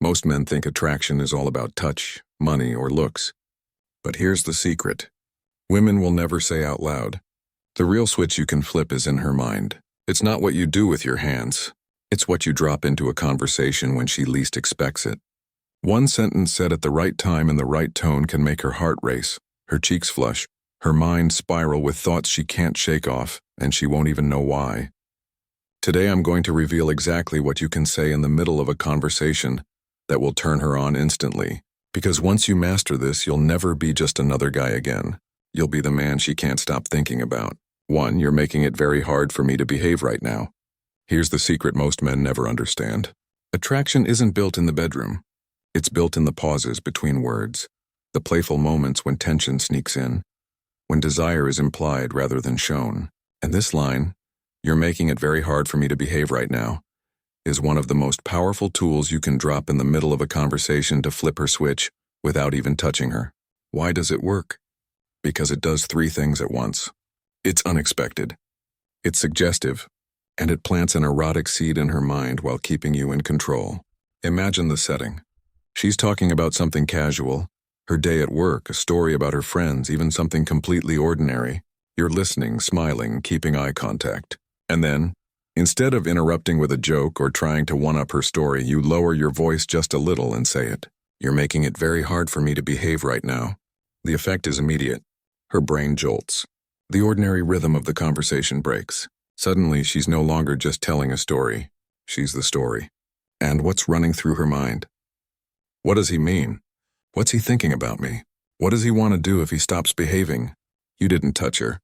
Most men think attraction is all about touch, money, or looks. But here's the secret. Women will never say out loud. The real switch you can flip is in her mind. It's not what you do with your hands. It's what you drop into a conversation when she least expects it. One sentence said at the right time in the right tone can make her heart race, her cheeks flush, her mind spiral with thoughts she can't shake off, and she won't even know why. Today I'm going to reveal exactly what you can say in the middle of a conversation that will turn her on instantly. Because once you master this, you'll never be just another guy again. You'll be the man she can't stop thinking about. 1. You're making it very hard for me to behave right now. Here's the secret most men never understand. Attraction isn't built in the bedroom. It's built in the pauses between words, the playful moments when tension sneaks in, when desire is implied rather than shown. And this line, "You're making it very hard for me to behave right now," is one of the most powerful tools you can drop in the middle of a conversation to flip her switch without even touching her. Why does it work? Because it does 3 things at once. It's unexpected, it's suggestive, and it plants an erotic seed in her mind while keeping you in control. Imagine the setting. She's talking about something casual, her day at work, a story about her friends, even something completely ordinary. You're listening, smiling, keeping eye contact. And then, instead of interrupting with a joke or trying to one-up her story, you lower your voice just a little and say it. "You're making it very hard for me to behave right now." The effect is immediate. Her brain jolts. The ordinary rhythm of the conversation breaks. Suddenly, she's no longer just telling a story. She's the story. And what's running through her mind? What does he mean? What's he thinking about me? What does he want to do if he stops behaving? You didn't touch her.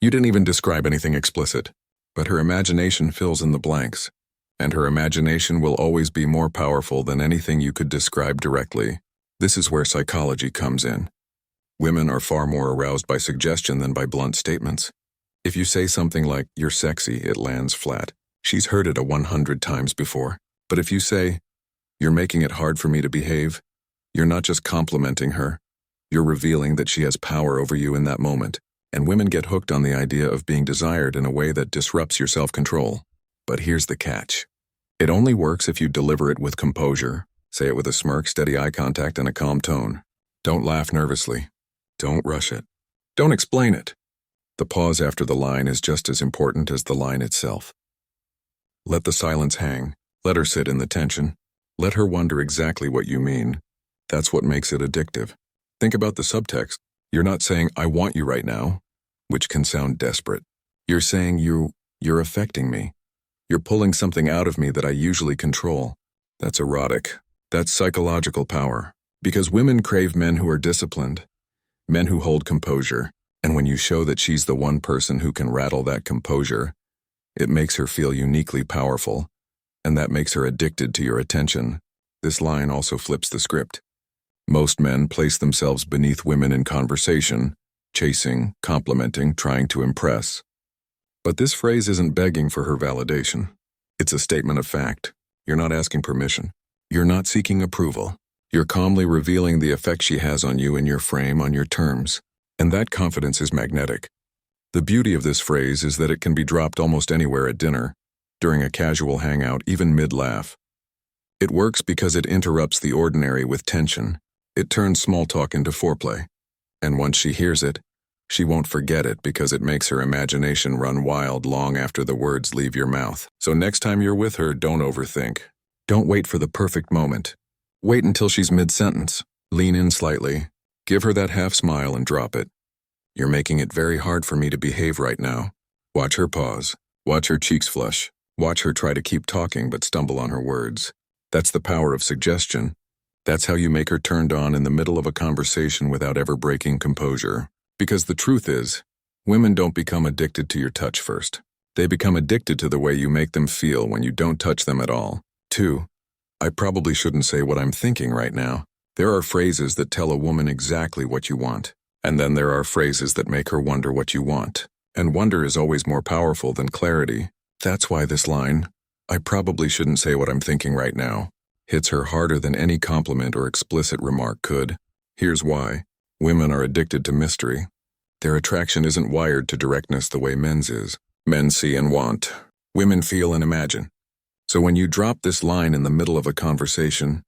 You didn't even describe anything explicit. But her imagination fills in the blanks. And her imagination will always be more powerful than anything you could describe directly. This is where psychology comes in. Women are far more aroused by suggestion than by blunt statements. If you say something like, "You're sexy," it lands flat. She's heard it 100 times before. But if you say, "You're making it hard for me to behave," you're not just complimenting her. You're revealing that she has power over you in that moment. And women get hooked on the idea of being desired in a way that disrupts your self-control. But here's the catch. It only works if you deliver it with composure. Say it with a smirk, steady eye contact, and a calm tone. Don't laugh nervously. Don't rush it. Don't explain it. The pause after the line is just as important as the line itself. Let the silence hang. Let her sit in the tension. Let her wonder exactly what you mean. That's what makes it addictive. Think about the subtext. You're not saying, "I want you right now," which can sound desperate. You're saying, you're affecting me. You're pulling something out of me that I usually control. That's erotic. That's psychological power. Because women crave men who are disciplined, men who hold composure. And when you show that she's the one person who can rattle that composure, it makes her feel uniquely powerful. And that makes her addicted to your attention. This line also flips the script. Most men place themselves beneath women in conversation, chasing, complimenting, trying to impress. But this phrase isn't begging for her validation. It's a statement of fact. You're not asking permission. You're not seeking approval. You're calmly revealing the effect she has on you in your frame, on your terms. And that confidence is magnetic. The beauty of this phrase is that it can be dropped almost anywhere at dinner, during a casual hangout, even mid-laugh. It works because it interrupts the ordinary with tension. It turns small talk into foreplay. And once she hears it, she won't forget it because it makes her imagination run wild long after the words leave your mouth. So next time you're with her, don't overthink. Don't wait for the perfect moment. Wait until she's mid-sentence. Lean in slightly. Give her that half smile and drop it. "You're making it very hard for me to behave right now." Watch her pause. Watch her cheeks flush. Watch her try to keep talking but stumble on her words. That's the power of suggestion. That's how you make her turned on in the middle of a conversation without ever breaking composure. Because the truth is, women don't become addicted to your touch first. They become addicted to the way you make them feel when you don't touch them at all. 2. I probably shouldn't say what I'm thinking right now. There are phrases that tell a woman exactly what you want. And then there are phrases that make her wonder what you want. And wonder is always more powerful than clarity. That's why this line, "I probably shouldn't say what I'm thinking right now," hits her harder than any compliment or explicit remark could. Here's why. Women are addicted to mystery. Their attraction isn't wired to directness the way men's is. Men see and want. Women feel and imagine. So when you drop this line in the middle of a conversation,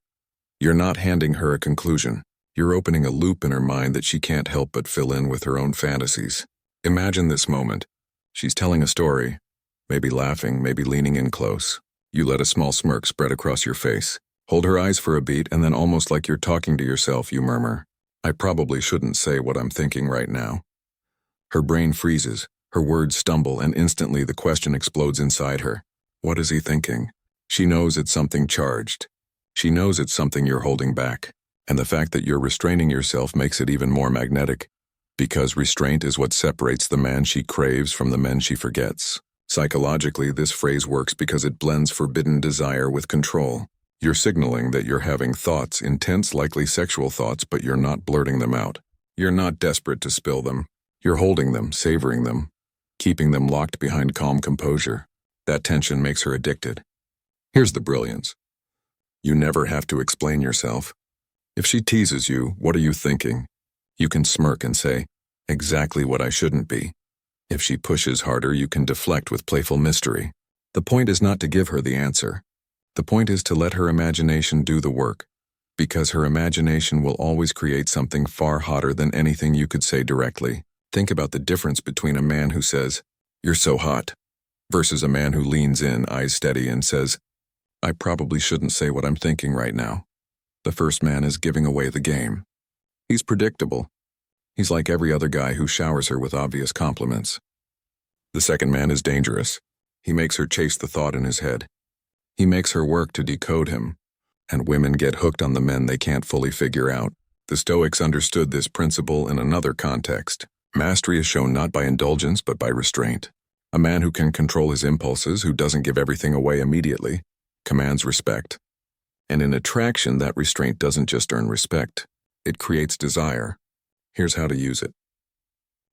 You're not handing her a conclusion. You're opening a loop in her mind that she can't help but fill in with her own fantasies. Imagine this moment. She's telling a story, maybe laughing, maybe leaning in close. You let a small smirk spread across your face. Hold her eyes for a beat, and then almost like you're talking to yourself, you murmur, "I probably shouldn't say what I'm thinking right now." Her brain freezes, her words stumble, and instantly the question explodes inside her. What is he thinking? She knows it's something charged. She knows it's something you're holding back. And the fact that you're restraining yourself makes it even more magnetic. Because restraint is what separates the man she craves from the men she forgets. Psychologically, this phrase works because it blends forbidden desire with control. You're signaling that you're having thoughts, intense, likely sexual thoughts, but you're not blurting them out. You're not desperate to spill them. You're holding them, savoring them, keeping them locked behind calm composure. That tension makes her addicted. Here's the brilliance. You never have to explain yourself. If she teases you, "What are you thinking?" you can smirk and say, "Exactly what I shouldn't be." If she pushes harder, you can deflect with playful mystery. The point is not to give her the answer. The point is to let her imagination do the work, because her imagination will always create something far hotter than anything you could say directly. Think about the difference between a man who says, "You're so hot," versus a man who leans in, eyes steady, and says, "I probably shouldn't say what I'm thinking right now." The first man is giving away the game. He's predictable. He's like every other guy who showers her with obvious compliments. The second man is dangerous. He makes her chase the thought in his head. He makes her work to decode him. And women get hooked on the men they can't fully figure out. The Stoics understood this principle in another context. Mastery is shown not by indulgence but by restraint. A man who can control his impulses, who doesn't give everything away immediately, commands respect. And in attraction, that restraint doesn't just earn respect. It creates desire. Here's how to use it.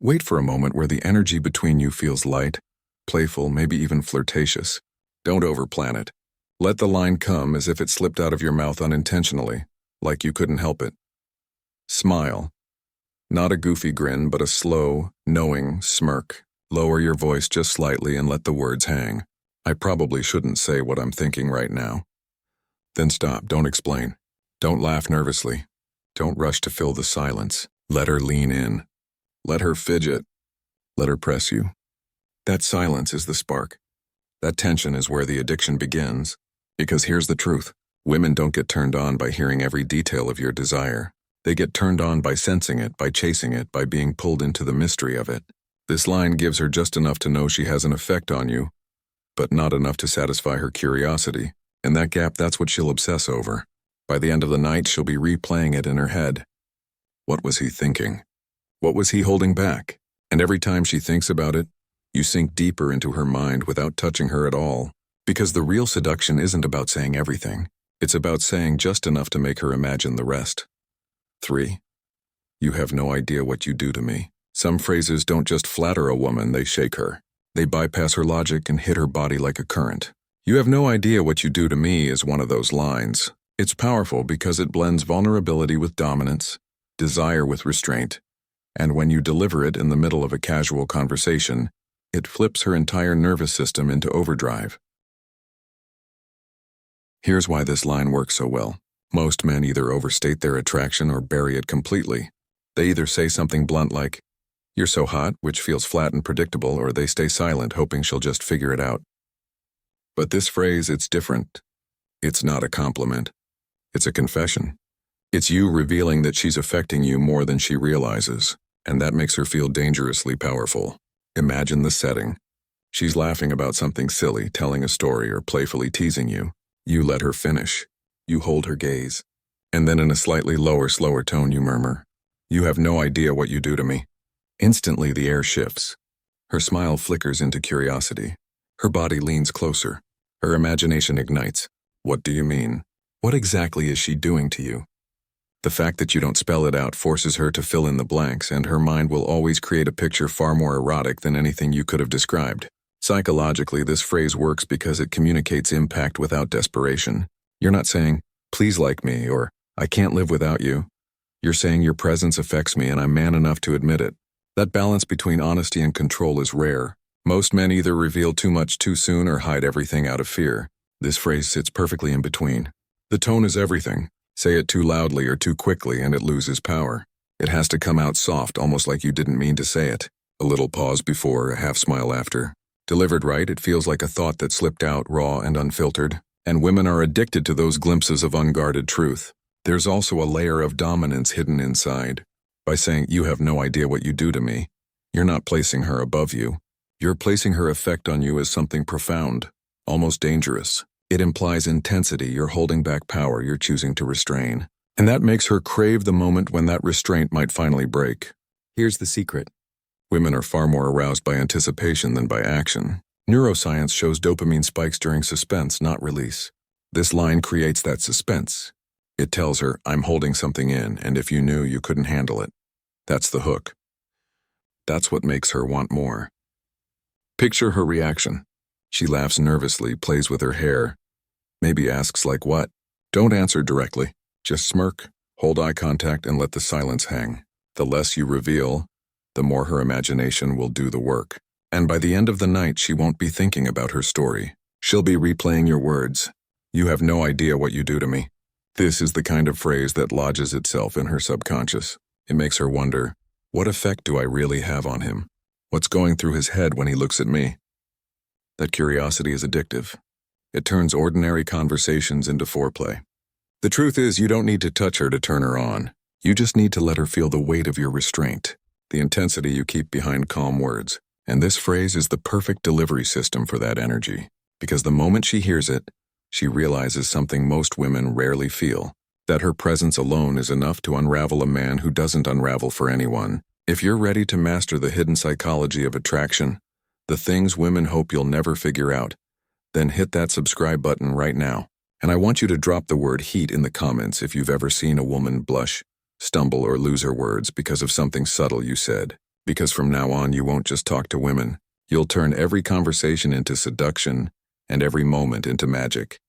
Wait for a moment where the energy between you feels light, playful, maybe even flirtatious. Don't overplan it. Let the line come as if it slipped out of your mouth unintentionally, like you couldn't help it. Smile. Not a goofy grin, but a slow, knowing smirk. Lower your voice just slightly and let the words hang. "I probably shouldn't say what I'm thinking right now." Then stop, don't explain. Don't laugh nervously. Don't rush to fill the silence. Let her lean in. Let her fidget. Let her press you. That silence is the spark. That tension is where the addiction begins. Because here's the truth. Women don't get turned on by hearing every detail of your desire. They get turned on by sensing it, by chasing it, by being pulled into the mystery of it. This line gives her just enough to know she has an effect on you, but not enough to satisfy her curiosity. In that gap, that's what she'll obsess over. By the end of the night, she'll be replaying it in her head. What was he thinking? What was he holding back? And every time she thinks about it, you sink deeper into her mind without touching her at all. Because the real seduction isn't about saying everything. It's about saying just enough to make her imagine the rest. 3. You have no idea what you do to me. Some phrases don't just flatter a woman, they shake her. They bypass her logic and hit her body like a current. "You have no idea what you do to me" is one of those lines. It's powerful because it blends vulnerability with dominance, desire with restraint, and when you deliver it in the middle of a casual conversation, it flips her entire nervous system into overdrive. Here's why this line works so well. Most men either overstate their attraction or bury it completely. They either say something blunt like, "You're so hot," which feels flat and predictable, or they stay silent, hoping she'll just figure it out. But this phrase, it's different. It's not a compliment. It's a confession. It's you revealing that she's affecting you more than she realizes, and that makes her feel dangerously powerful. Imagine the setting. She's laughing about something silly, telling a story, or playfully teasing you. You let her finish. You hold her gaze. And then in a slightly lower, slower tone, you murmur, "You have no idea what you do to me." Instantly, the air shifts. Her smile flickers into curiosity. Her body leans closer. Her imagination ignites. What do you mean? What exactly is she doing to you? The fact that you don't spell it out forces her to fill in the blanks, and her mind will always create a picture far more erotic than anything you could have described. Psychologically, this phrase works because it communicates impact without desperation. You're not saying, "Please like me," or "I can't live without you." You're saying, "Your presence affects me and I'm man enough to admit it." That balance between honesty and control is rare. Most men either reveal too much too soon or hide everything out of fear. This phrase sits perfectly in between. The tone is everything. Say it too loudly or too quickly and it loses power. It has to come out soft, almost like you didn't mean to say it. A little pause before, a half smile after. Delivered right, it feels like a thought that slipped out, raw and unfiltered. And women are addicted to those glimpses of unguarded truth. There's also a layer of dominance hidden inside. By saying, "You have no idea what you do to me," you're not placing her above you. You're placing her effect on you as something profound, almost dangerous. It implies intensity, you're holding back power, you're choosing to restrain. And that makes her crave the moment when that restraint might finally break. Here's the secret. Women are far more aroused by anticipation than by action. Neuroscience shows dopamine spikes during suspense, not release. This line creates that suspense. It tells her, "I'm holding something in, and if you knew, you couldn't handle it." That's the hook. That's what makes her want more. Picture her reaction. She laughs nervously, plays with her hair. Maybe asks like what? Don't answer directly. Just smirk, hold eye contact, and let the silence hang. The less you reveal, the more her imagination will do the work. And by the end of the night, she won't be thinking about her story. She'll be replaying your words. "You have no idea what you do to me." This is the kind of phrase that lodges itself in her subconscious. It makes her wonder, what effect do I really have on him? What's going through his head when he looks at me? That curiosity is addictive. It turns ordinary conversations into foreplay. The truth is, you don't need to touch her to turn her on. You just need to let her feel the weight of your restraint, the intensity you keep behind calm words. And this phrase is the perfect delivery system for that energy. Because the moment she hears it, she realizes something most women rarely feel, that her presence alone is enough to unravel a man who doesn't unravel for anyone. If you're ready to master the hidden psychology of attraction, the things women hope you'll never figure out, then hit that subscribe button right now. And I want you to drop the word heat in the comments if you've ever seen a woman blush, stumble, or lose her words because of something subtle you said. Because from now on, you won't just talk to women. You'll turn every conversation into seduction and every moment into magic.